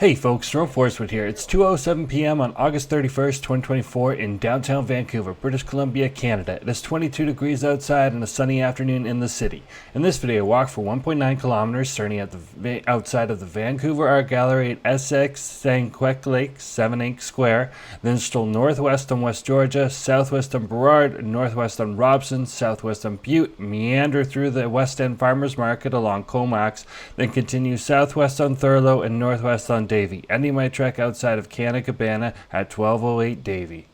Hey folks, Jerome Forestwood here. It's 2:07 p.m. on August 31st, 2024 in downtown Vancouver, British Columbia, Canada. It is 22 degrees outside and a sunny afternoon in the city. In this video, I walked for 1.9 kilometers starting at the outside of the Vancouver Art Gallery at Essex Sanquec Lake, 7 Inch Square, then strolled northwest on West Georgia, southwest on Burrard, northwest on Robson, southwest on Butte, meander through the West End Farmers Market along Comox, then continue southwest on Thurlow and northwest on Davie, ending my trek outside of Kanada at 1208 Davie.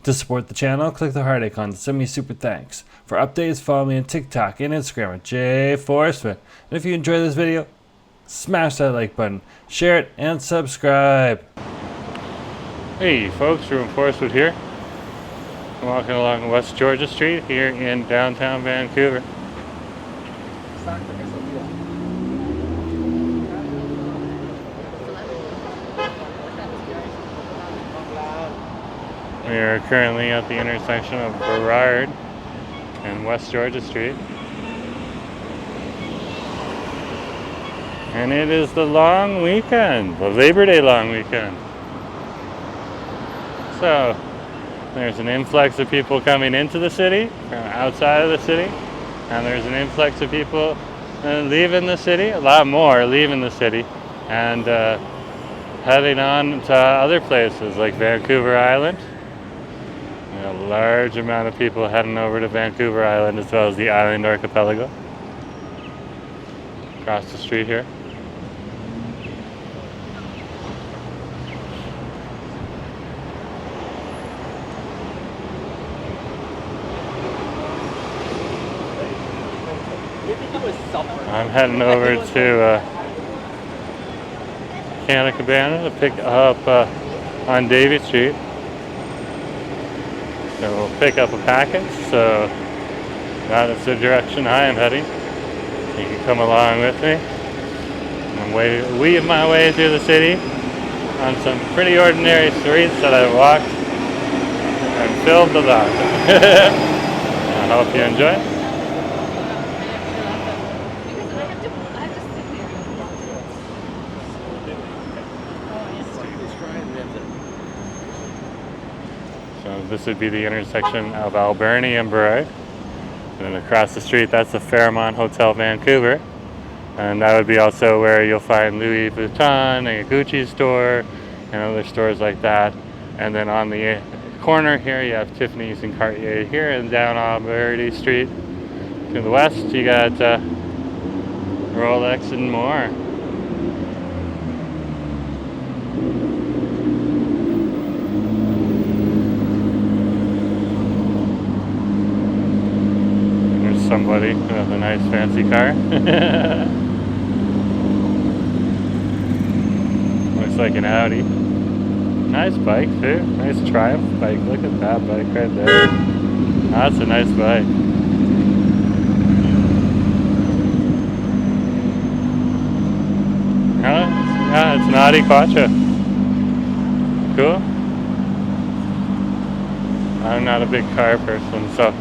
To support the channel, click the heart icon to send me super thanks. For updates, follow me on TikTok and Instagram at jforestwood. And if you enjoyed this video, smash that like button, share it, and subscribe. Hey folks, Jerome Forestwood here. I'm walking along West Georgia Street here in downtown Vancouver. We are currently at the intersection of Burrard and West Georgia Street. And it is the long weekend, the Labor Day long weekend. So, there's an influx of people coming into the city from outside of the city. And there's an influx of people leaving the city, a lot more leaving the city. And heading on to other places like Vancouver Island. A large amount of people heading over to Vancouver Island as well as the island archipelago. Across the street here. I'm heading over to Kanada to pick up on Davie Street. So we'll pick up a package, so that is the direction I am heading. You can come along with me and weave my way through the city on some pretty ordinary streets that I've walked and filled the lot. I hope you enjoy. So this would be the intersection of Alberni and Burrard. And then across the street, that's the Fairmont Hotel Vancouver. And that would be also where you'll find Louis Vuitton and a Gucci store and other stores like that. And then on the corner here, you have Tiffany's and Cartier here, and down Alberni Street to the west, you got Rolex and more. Somebody with a nice fancy car. Looks like an Audi. Nice bike too. Nice Triumph bike. Look at that bike right there. That's a nice bike. Yeah, it's an Audi Quattro. Cool. I'm not a big car person, so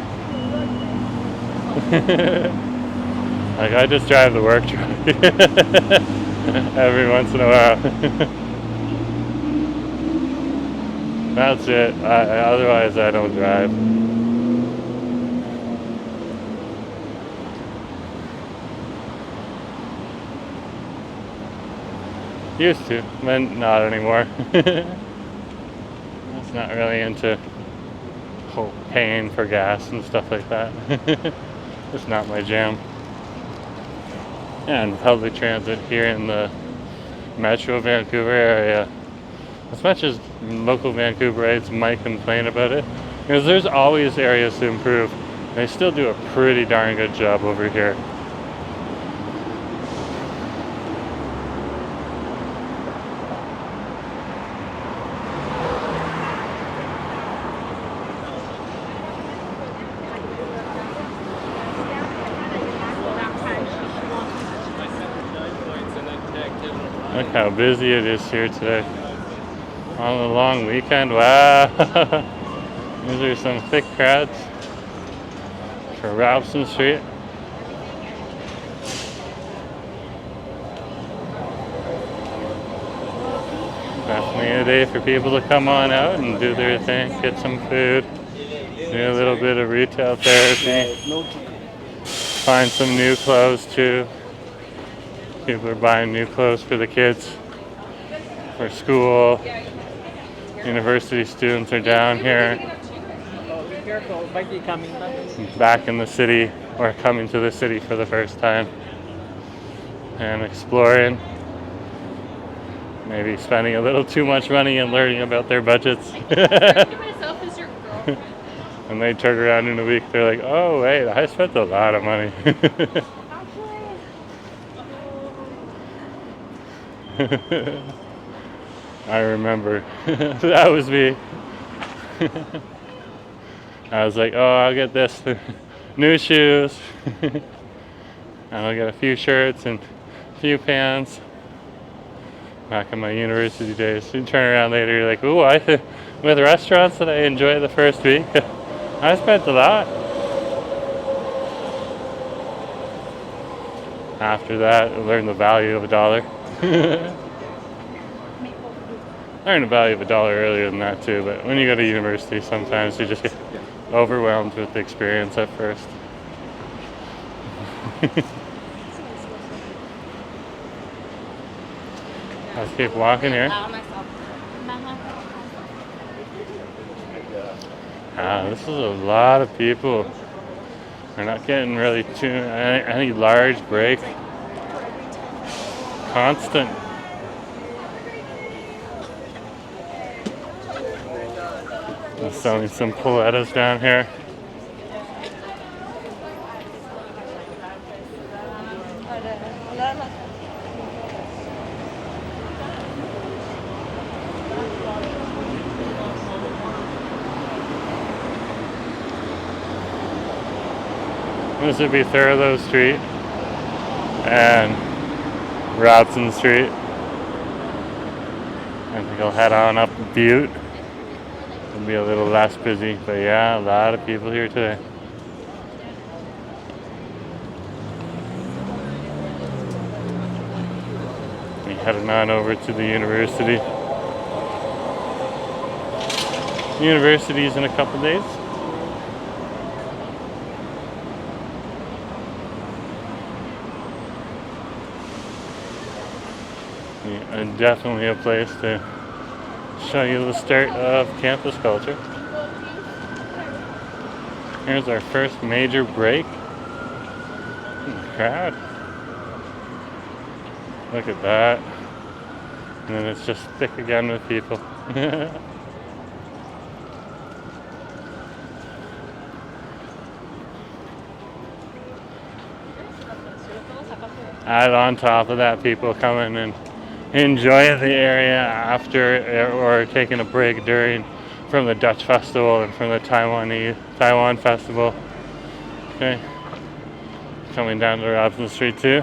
like I just drive the work truck every once in a while. That's it. Otherwise I don't drive. Used to, but not anymore. It's not really into paying for gas and stuff like that. It's not my jam. And public transit here in the Metro Vancouver area, as much as local Vancouverites might complain about it, because there's always areas to improve, they still do a pretty darn good job over here. Look how busy it is here today. On the long weekend, wow. These are some thick crowds for Robson Street. of the day for people to come on out and do their thing, get some food, do a little bit of retail therapy, find some new clothes too. People are buying new clothes for the kids, for school. University students are down here, back in the city, or coming to the city for the first time, and exploring. Maybe spending a little too much money and learning about their budgets. And they turn around in a week, they're like, oh wait, I spent a lot of money. I remember. That was me. I was like, oh, I'll get this. New shoes. And I'll get a few shirts and a few pants. Back in my university days. You turn around later, you're like, ooh, with restaurants that I enjoy the first week, I spent a lot. After that, I learned the value of $1. Learned the value of $1 earlier than that too, but when you go to university, sometimes you just get overwhelmed with the experience at first. Let's keep walking here. This is a lot of people. We're not getting really any large break. Constant. They're selling some polettas down here. This would be Thurlow Street and Robson Street. I think I'll head on up Butte. It'll be a little less busy, but yeah, a lot of people here today. We're heading on over to the university. University's in a couple days. And definitely a place to show you the start of campus culture. Here's our first major break. Crowd. Look at that. And then it's just thick again with people. Add on top of that, people coming and enjoy the area after or taking a break during from the Dutch festival and from the Taiwan festival. Okay, coming down to Robson Street too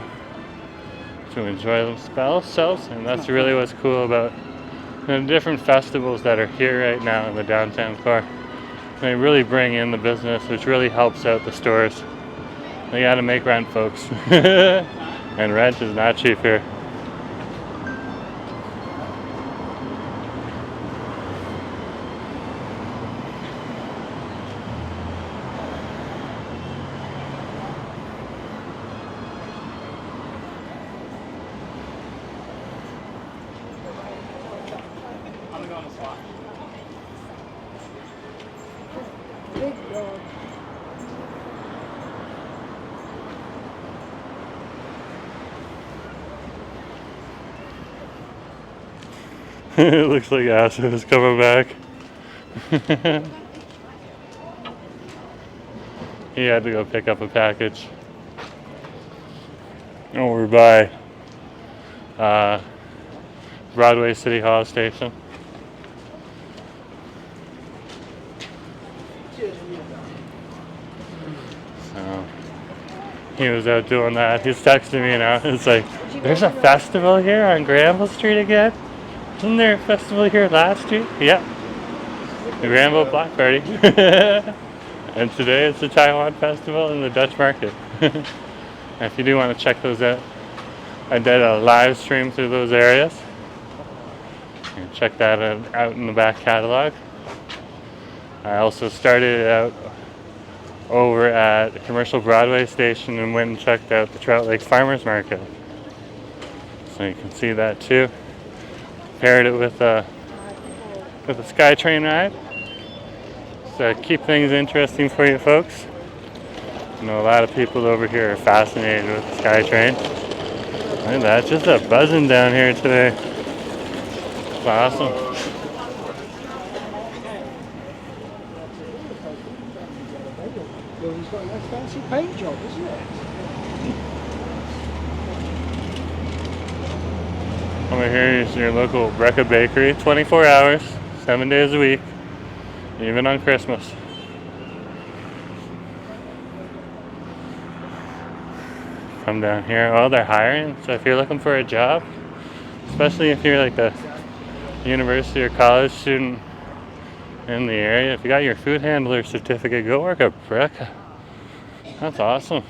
to enjoy themselves, and that's really what's cool about the different festivals that are here right now in the downtown core. They really bring in the business, which really helps out the stores. They got to make rent, folks, and rent is not cheap here. It looks like Acid is coming back. He had to go pick up a package. Oh, we're by Broadway City Hall Station. So he was out doing that. He's texting me now. It's like, there's a festival here on Granville Street again? Wasn't there a festival here last year? Yeah. The Granville Block Party. And today it's the Taiwan Festival and the Dutch Market. If you do want to check those out, I did a live stream through those areas. And check that out in the back catalog. I also started out over at the Commercial Broadway station and went and checked out the Trout Lake Farmers Market. So you can see that too. Paired it with a SkyTrain ride. So keep things interesting for you folks. I know a lot of people over here are fascinated with the SkyTrain. Look at that, just a buzzing down here today. It's awesome. He's got a nice fancy paint job, isn't it? Over here is your local Brecca Bakery, 24 hours, 7 days a week, even on Christmas. Come down here. Oh, they're hiring. So if you're looking for a job, especially if you're like a university or college student in the area, if you got your food handler certificate, go work at Brecca. That's awesome.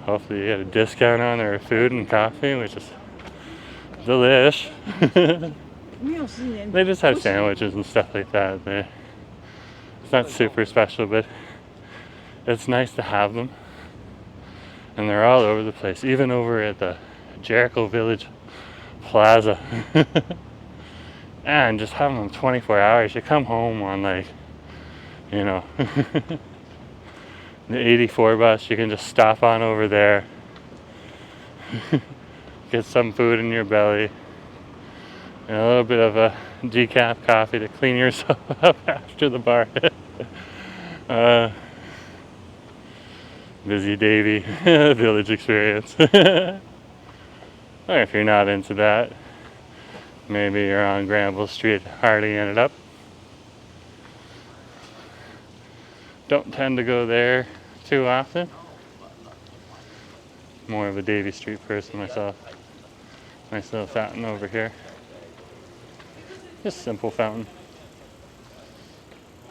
Hopefully you get a discount on their food and coffee, which is delish. They just have sandwiches and stuff like that. It's not super special, but it's nice to have them. And they're all over the place, even over at the Jericho Village Plaza. And just having them 24 hours, you come home on like, you know, the 84 bus, you can just stop on over there, get some food in your belly, and a little bit of a decaf coffee to clean yourself up after the bar. Busy Davie village experience. Or if you're not into that, maybe you're on Granville Street, hardly ended up. Don't tend to go there too often. More of a Davie Street person myself. Nice little fountain over here. Just simple fountain.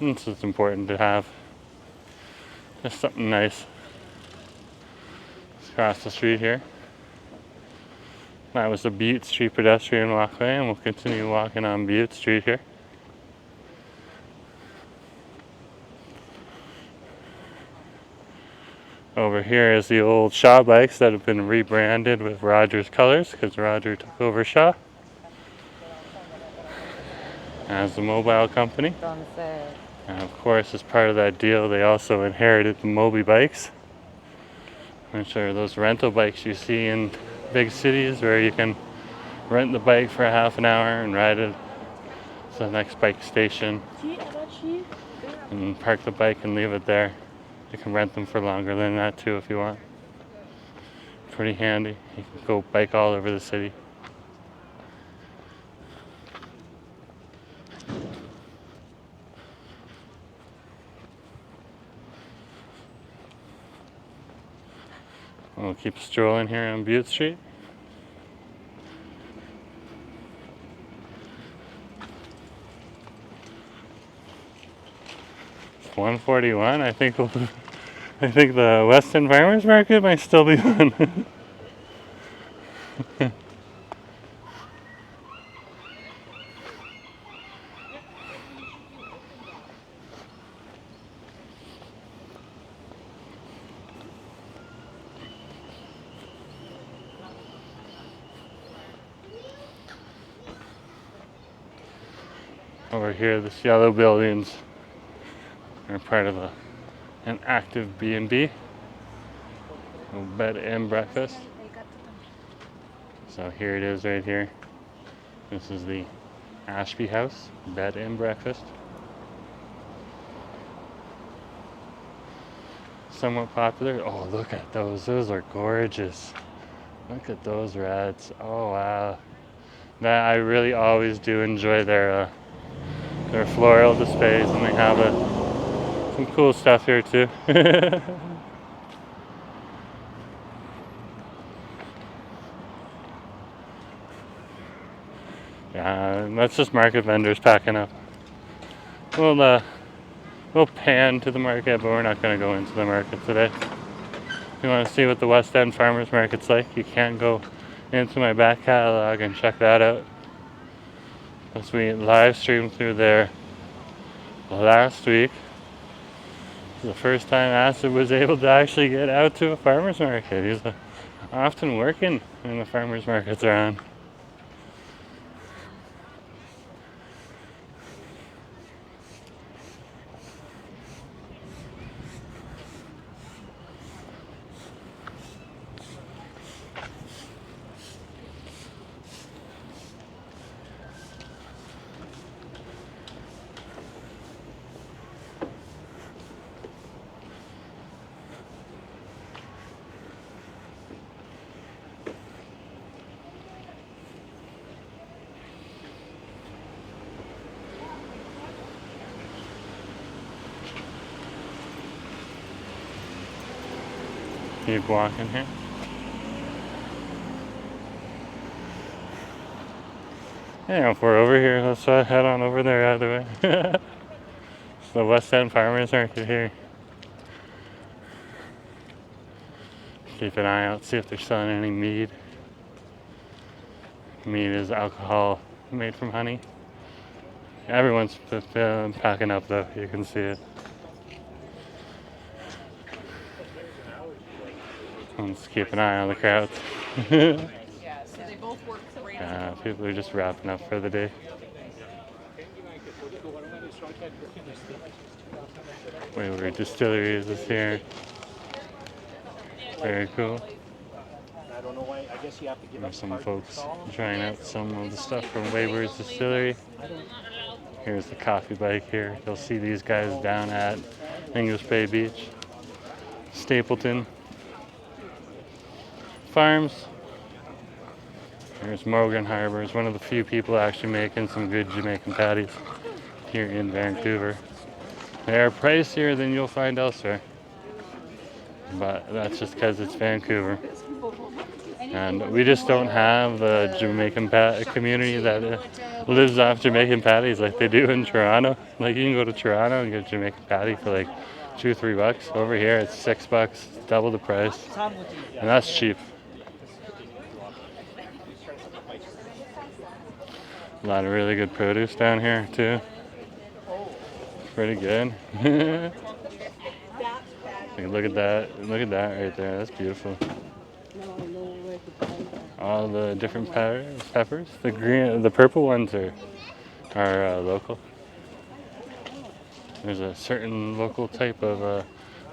This is important to have. Just something nice. Across the street here. That was the Butte Street pedestrian walkway, and we'll continue walking on Butte Street here. Over here is the old Shaw bikes that have been rebranded with Rogers colors because Roger took over Shaw as the mobile company. And of course, as part of that deal, they also inherited the Moby bikes, which are those rental bikes you see in big cities where you can rent the bike for a half an hour and ride it to the next bike station and park the bike and leave it there. You can rent them for longer than that too if you want. Pretty handy. You can go bike all over the city. We'll keep strolling here on Butte Street. It's 1:41. I think the Weston Farmers Market might still be on. Over here, this yellow buildings are part of an active B&B, a bed and breakfast. So here it is right here. This is the Ashby House, bed and breakfast. Somewhat popular. Oh, look at those. Those are gorgeous. Look at those reds. Oh, wow. That I really always do enjoy their floral displays, and they have some cool stuff here too. Yeah, that's just market vendors packing up. We'll pan to the market, but we're not going to go into the market today. If you want to see what the West End Farmers Market's like, you can go into my back catalog and check that out. As we live streamed through there last week. The first time Acid was able to actually get out to a farmer's market. He's often working when the farmer's markets are on. Keep walking here. Yeah, if we're over here, let's head on over there either way. It's the West End Farmers Market here. Keep an eye out, see if they're selling any mead. Mead is alcohol made from honey. Everyone's packing up though, you can see it. Let's keep an eye on the crowds. People are just wrapping up for the day. Wayward Distilleries is here. Very cool. There's some folks trying out some of the stuff from Wayward's Distillery. Here's the coffee bike here. You'll see these guys down at English Bay Beach. Stapleton Farms. Here's Morgan Harbour. It's one of the few people actually making some good Jamaican patties here in Vancouver. They are pricier than you'll find elsewhere, but that's just because it's Vancouver. And we just don't have a Jamaican community that lives off Jamaican patties like they do in Toronto. Like you can go to Toronto and get a Jamaican patty for like $2 or $3. Over here it's $6, double the price, and that's cheap. A lot of really good produce down here too. Pretty good. Look at that right there. That's beautiful. All the different peppers. The green, the purple ones are local. There's a certain local type of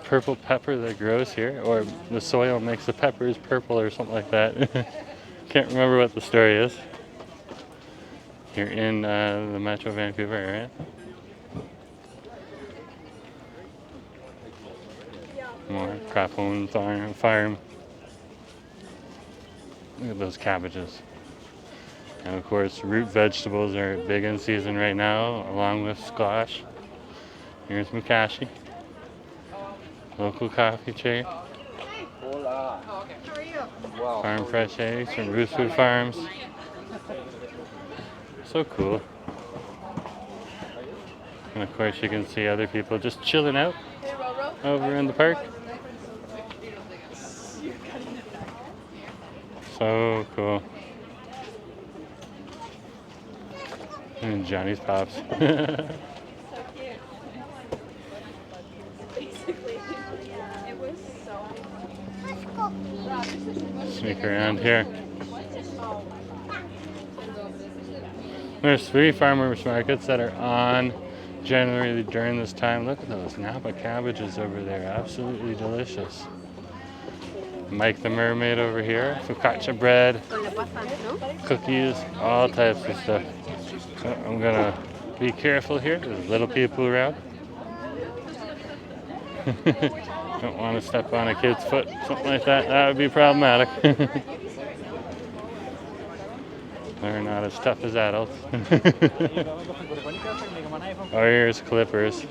purple pepper that grows here, or the soil makes the peppers purple or something like that. Can't remember what the story is. Here in the Metro Vancouver area. More crap-owned farm. Look at those cabbages. And of course, root vegetables are big in season right now, along with squash. Here's Mukashi. Local coffee chain. Farm fresh eggs from Roots Food Farms. So cool. And of course you can see other people just chilling out over in the park. So cool. And Johnny's Pops. Sneak around here. There's 3 farmers markets that are on generally during this time. Look at those Napa cabbages over there, absolutely delicious. Mike the Mermaid over here, focaccia bread, cookies, all types of stuff. So I'm gonna be careful here, there's little people around. Don't want to step on a kid's foot, something like that, that would be problematic. They're not as tough as adults. Oh, here's Clippers.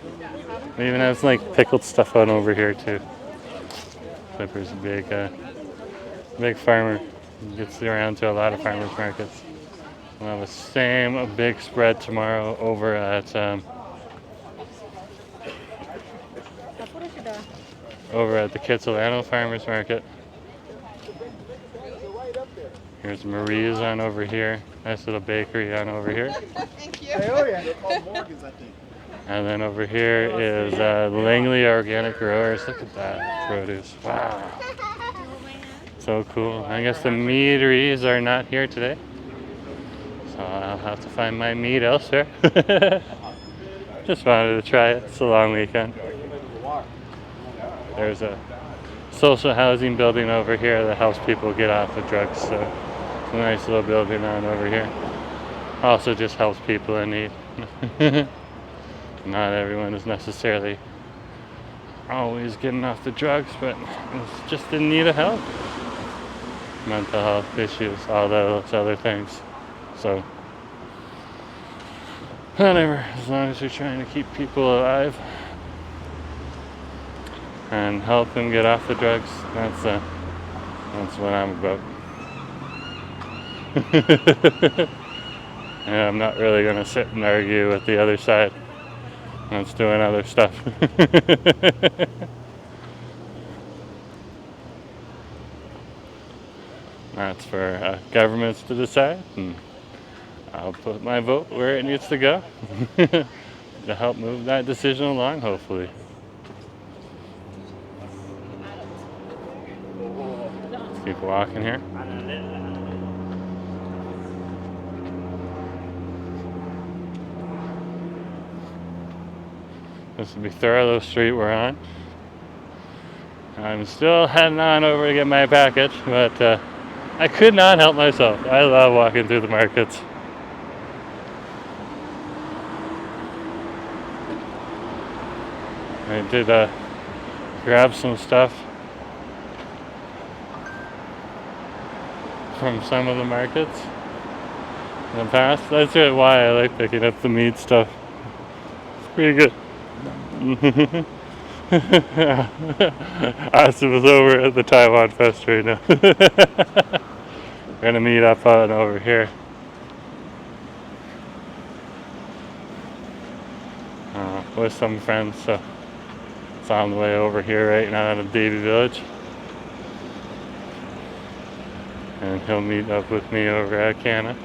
They even have like pickled stuff on over here too. Clippers, a big farmer. Gets around to a lot of farmers markets. We'll have the same big spread tomorrow over at the Kitsilano Farmers Market. There's Marie's on over here. Nice little bakery on over here. Thank you. Oh, yeah. And then over here is Langley Organic Growers. Look at that produce. Wow. So cool. I guess the meaderies are not here today. So I'll have to find my meat elsewhere. Just wanted to try it. It's a long weekend. There's a social housing building over here that helps people get off the drugs. So it's a nice little building on over here. Also just helps people in need. Not everyone is necessarily always getting off the drugs, but it's just in need of help. Mental health issues, all those other things. So whatever, as long as you're trying to keep people alive and help them get off the drugs, that's what I'm about. And I'm not really gonna sit and argue with the other side. That's doing other stuff. That's for governments to decide, and I'll put my vote where it needs to go to help move that decision along, hopefully. Let's keep walking here. This would be Thurlow Street we're on. I'm still heading on over to get my package, but I could not help myself. I love walking through the markets. I did grab some stuff from some of the markets in the past. That's why I like picking up the meat stuff. It's pretty good. Austin was over at the Taiwan Fest right now. We're gonna meet up on over here. With some friends, so it's on the way over here right now out of Davie Village. And he'll meet up with me over at Kanada.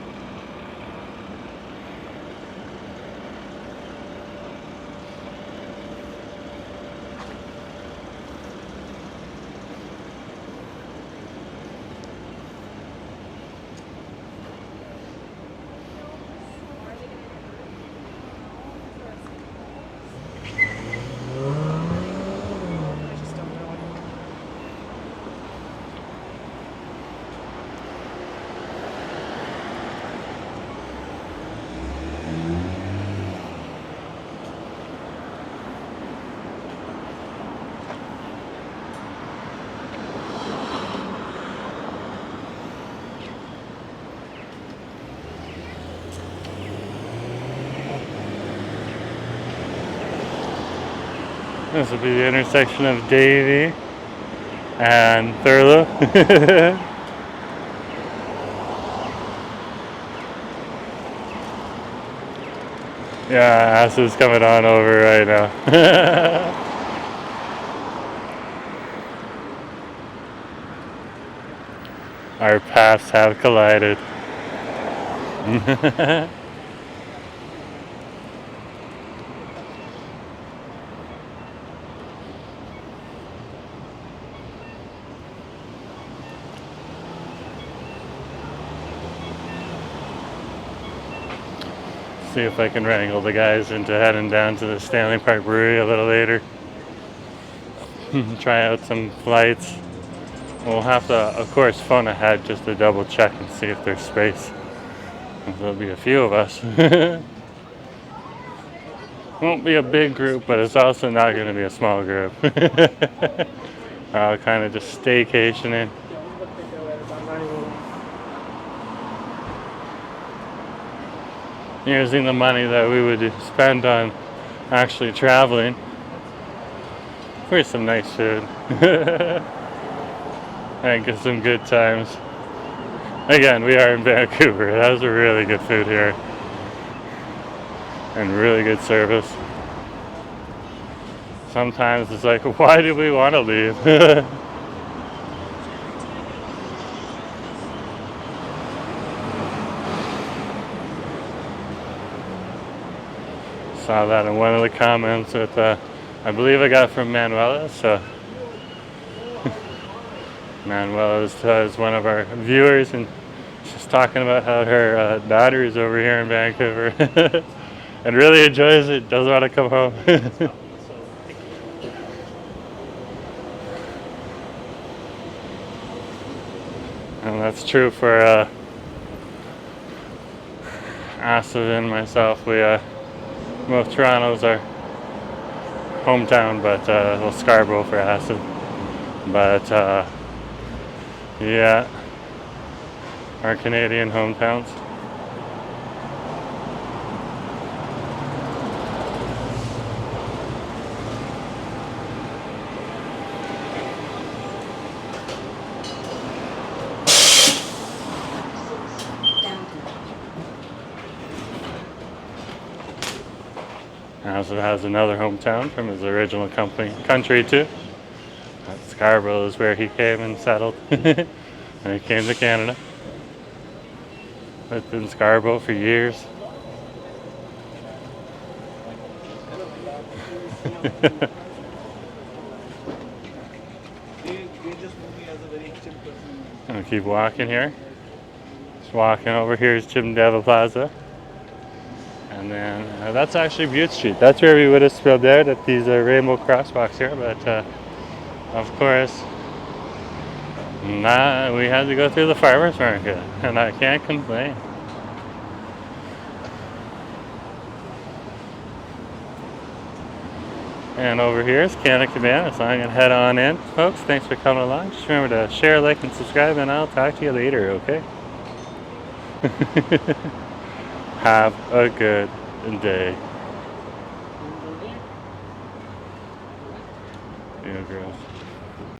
This will be the intersection of Davie and Thurlow. Yeah, Asa's coming on over right now. Our paths have collided. See if I can wrangle the guys into heading down to the Stanley Park Brewery a little later. Try out some flights. We'll have to, of course, phone ahead just to double check and see if there's space. There'll be a few of us. Won't be a big group, but it's also not going to be a small group. I'll kind of just staycationing. Using the money that we would spend on actually traveling for some nice food and get some good times. Again, we are in Vancouver. It has really good food here and really good service. Sometimes it's like, why do we want to leave? Saw that in one of the comments with, I believe I got from Manuela, so Manuela is one of our viewers, and she's talking about how her daughter is over here in Vancouver and really enjoys it, doesn't want to come home. And that's true for Asa and myself. We both Toronto's our hometown, but well, Scarborough for Asa. But yeah, our Canadian hometowns. Also has another hometown from his original country too. Scarborough is where he came and settled. And he came to Canada. Lived in Scarborough for years. I'm gonna keep walking here. Just walking over here is Jim Deva Plaza. And then that's actually Butte Street. That's where we would have spilled out at these rainbow crosswalks here, but of course, we had to go through the farmers market, and I can't complain. And over here is Keinik, so I'm going to head on in. Folks, thanks for coming along. Just remember to share, like, and subscribe, and I'll talk to you later, okay? Have a good day. Yeah, girls.